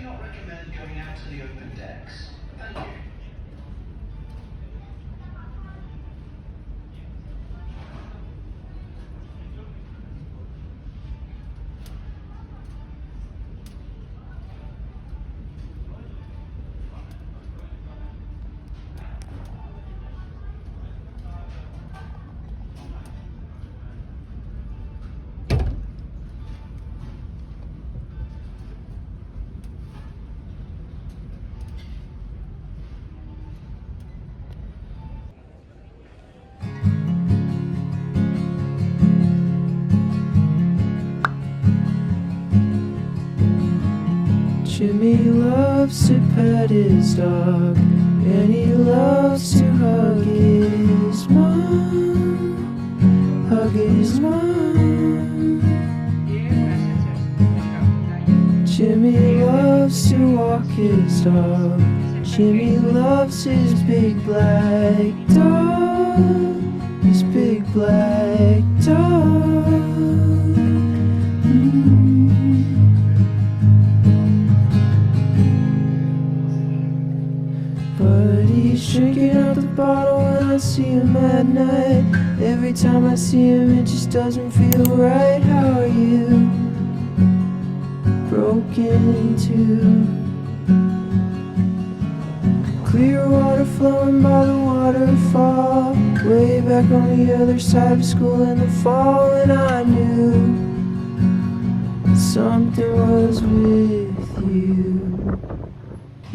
not recommend going out to the open decks. Thank you. Jimmy loves to pet his dog, and he loves to hug his mom, hug his mom. Jimmy loves to walk his dog, Jimmy loves his big black dog, his big black dog. But he's drinking out the bottle when I see him at night. Every time I see him it just doesn't feel right. How are you? Broken into clear water flowing by the waterfall, way back on the other side of school in the fall. And I knew something was with you,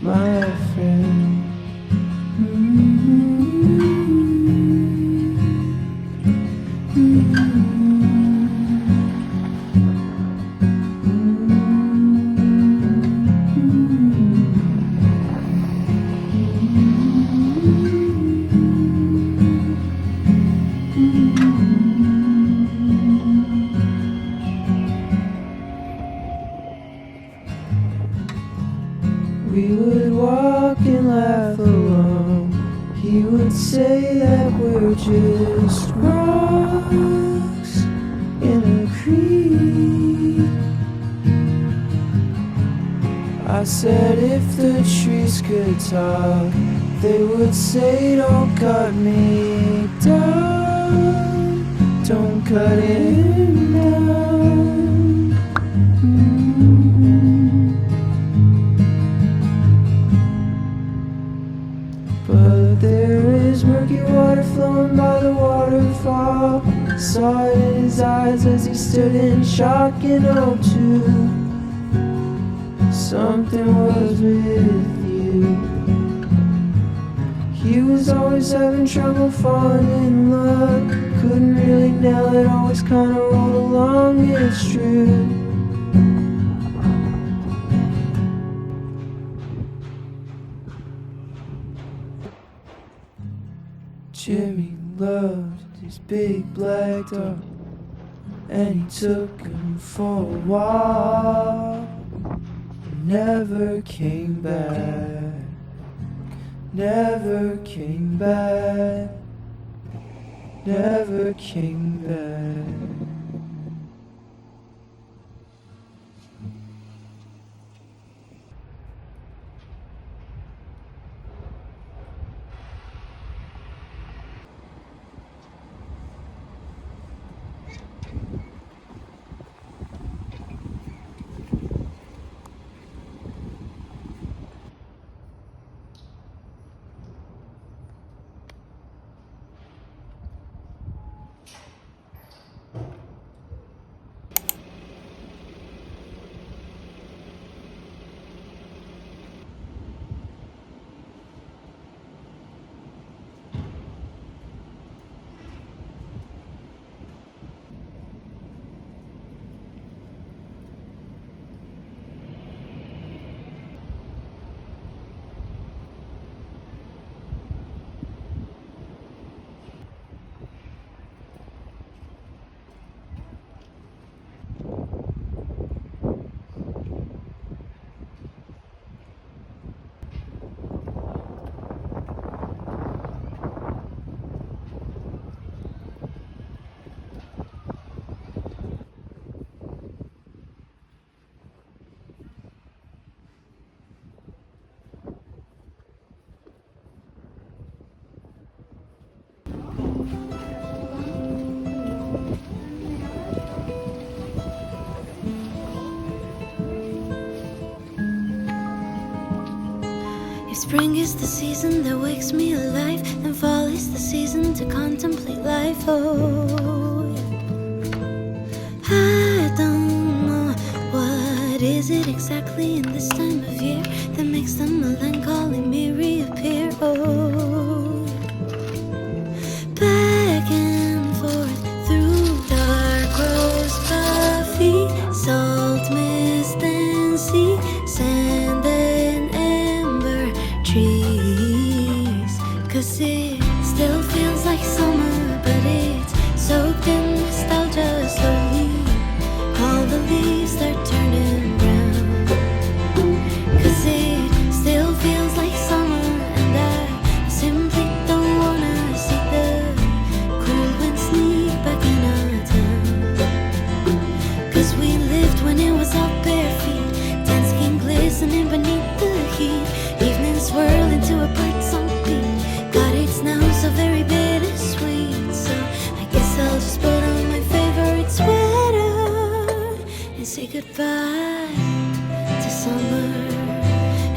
my friend. We would walk and laugh along. He would say that we're just rocks in a creek. I said if the trees could talk, they would say don't cut me down, don't cut him down. But there is murky water flowing by the waterfall. Saw it in his eyes as he stood in shock. And oh, too, something was with you. He was always having trouble falling in love. Couldn't really nail it, always kinda rolled along. It's true. Jimmy loved his big black dog, and he took him for a walk. Never came back, never came back, never came back. Spring is the season that wakes me alive, and fall is the season to contemplate life. Oh, I don't know what is it exactly in this time of year that makes the melancholy me reappear. Oh, back and forth through dark rose coffee, salt mist and sea, sand and amber trees. 'Cause it still feels like summer, but it's soaked in nostalgia slowly. All the leaves start turning brown. 'Cause it still feels like summer, and I simply don't wanna see the cool wind sneak back in our town. 'Cause we lived when it was all bare feet, tan skin glistening beneath the heat, evening swirl into a bird song beat. God, it's now so very bittersweet, so I guess I'll just put on my favorite sweater and say goodbye to summer.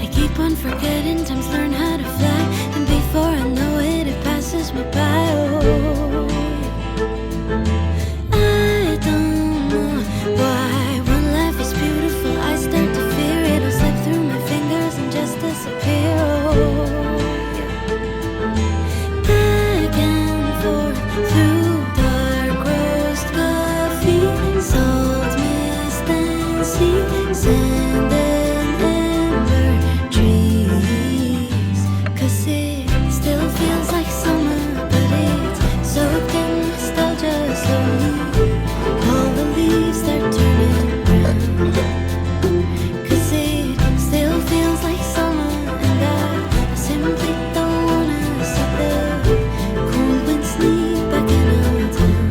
I keep on forgetting times learn how to fly, and before I know it, it passes me by. Oh, I don't know why when life is beautiful I start to fear it'll slip through my fingers and just disappear. Oh, back and forth through dark roast coffee, salt mist and sea, sand and amber trees. 'Cause it still feels like summer, but it's soaked in nostalgia slowly. All the leaves start turning brown. 'Cause it still feels like summer, and I simply don't wanna see the cool wind sneak back in our town.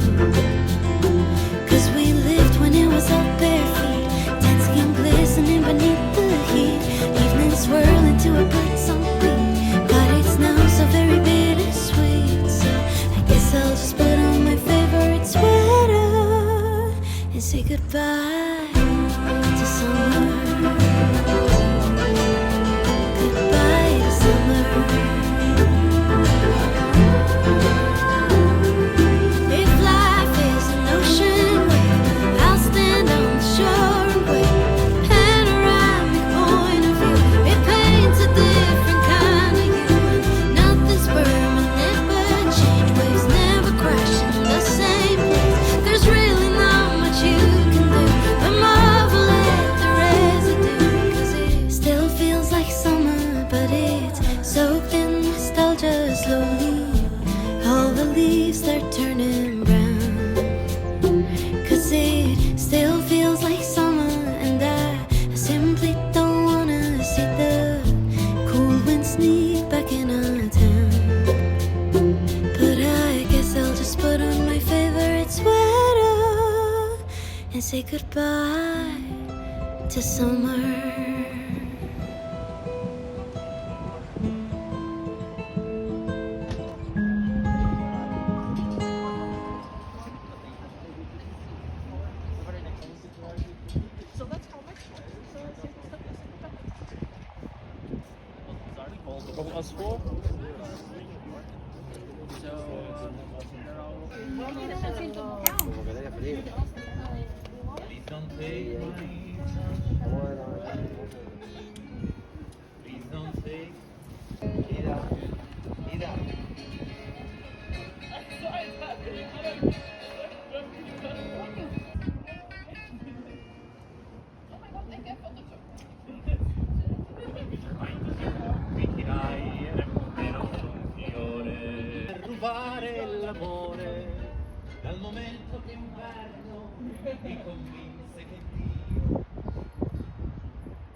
'Cause we lived when it was all bare feet, tan skin glistening beneath the heat, evening swirl into a bird song beat. God, it's now so very bittersweet, so I guess I'll just put on my favorite sweater and say goodbye to summer. Goodbye to summer. If life is an ocean wave, I'll stand on the shore and wait. Panoramic point of view, it paints a different kind of you. Nothing's permanent but change, waves never crash in the same place. There's really not much you can do but marvel at the residue. 'Cause it still feels like summer, but it's soaked in nostalgia slowly. All the leaves start turning brown. 'Cause it still feels like summer, and I simply don't wanna see the cool wind sneak back in our town. But I guess I'll just put on my favorite sweater and say goodbye to summer. From us four? Please don't take my Please don't take. Rubare l'amore dal momento che inverno mi convinse che Dio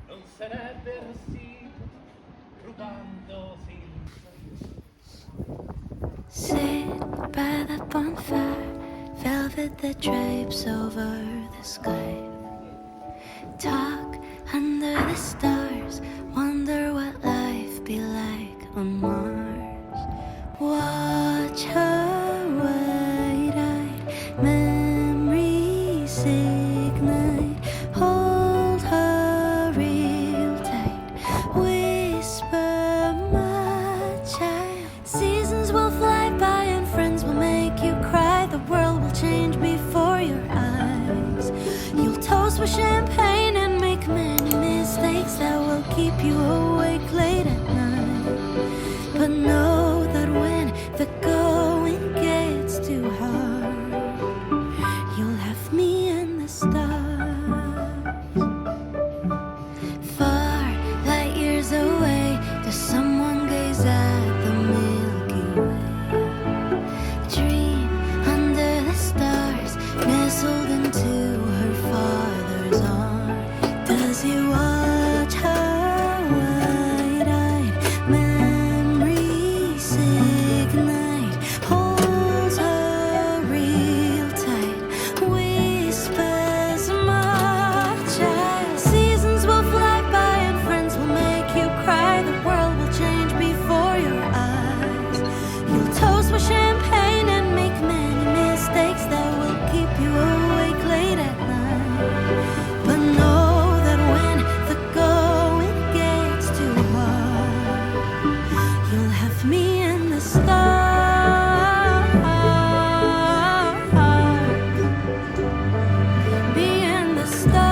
non sarebbe arrossito rubandosi Sit by the bonfire, velvet that drapes over the sky. Talk under the stars, wonder what life be like on Mars. Watch her wide-eyed memories ignite. Hold her real tight, whisper toast with champagne and make many mistakes that will keep you awake late at night. But know that when the going gets too hard, you'll have me in the stars. Far light years away, does someone gaze at the Milky Way? Dream under the stars, nestled into her father's arms. Does he watch her wide-eyed memories ignite? Holds her real tight, whispers my child. Seasons will fly by and friends will make you cry. The world will change before your eyes. You'll toast with champagne and make many mistakes that will keep you awake late at night. But know that when the going gets too hard, you'll have me in the stars. Be in the stars.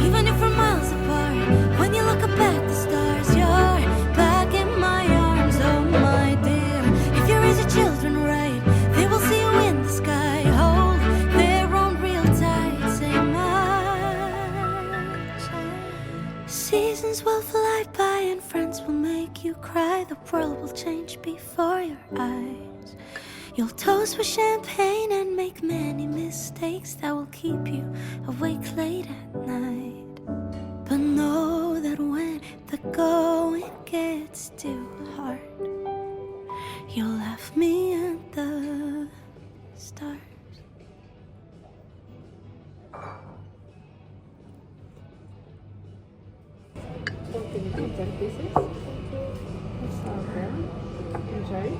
Even if we're miles apart, when you look up at the stars, you're back in my arms, oh my dear. If you raise your children right, they will see you in the sky. Hold their own real tight, say my child. Seasons will fly by and friends will make you cry. The world will change before your eyes. You'll toast with champagne and make many mistakes that will keep you awake late at night. But know that when the going gets too hard, you'll have me in the stars. Enjoy.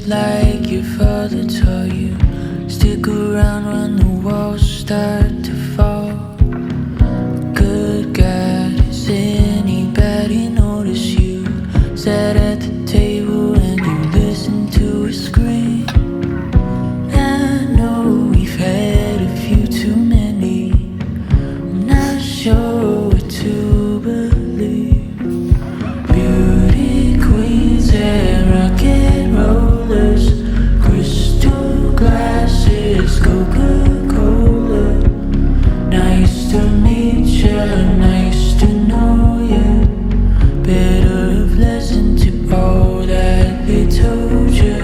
like your father taught you. Stick around when the walls start to fall. Good God, has anybody noticed you? Sat at the table and you listened to her scream. I know we've had a few too many. I'm not sure what to believe. Beauty queens and rock and rollers, crystal glasses, Coca-Cola. Nice to meet you, nice to know you. Better have listened to all that they told you.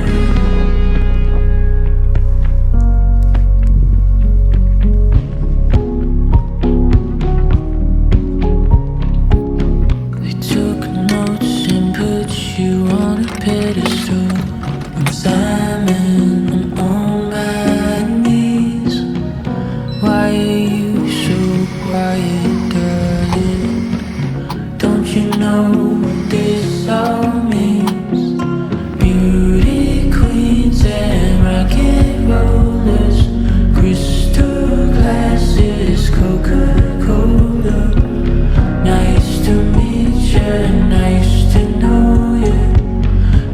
They took notes and put you on a pedestal. Simon, I'm on my knees. Why are you so quiet, darling? Don't you know what this all means? Beauty queens and rock and rollers, crystal glasses, Coca-Cola. Nice to meet you, nice to know you.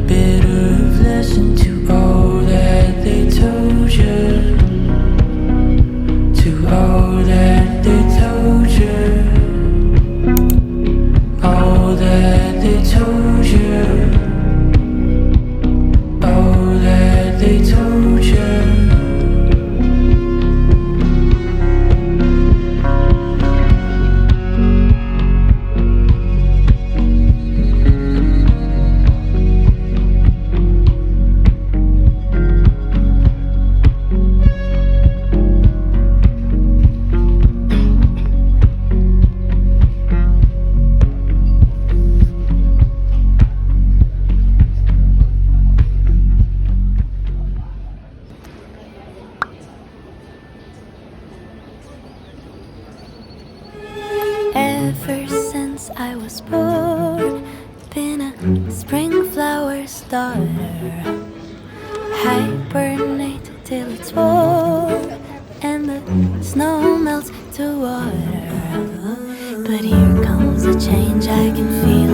Better have listened to all that they told you. To all that they told you. All that they told you. All that they told you. Ever since I was born, been a spring flower's daughter. Hibernate till it's warm, and the snow melts to water. But here comes a change, I can feel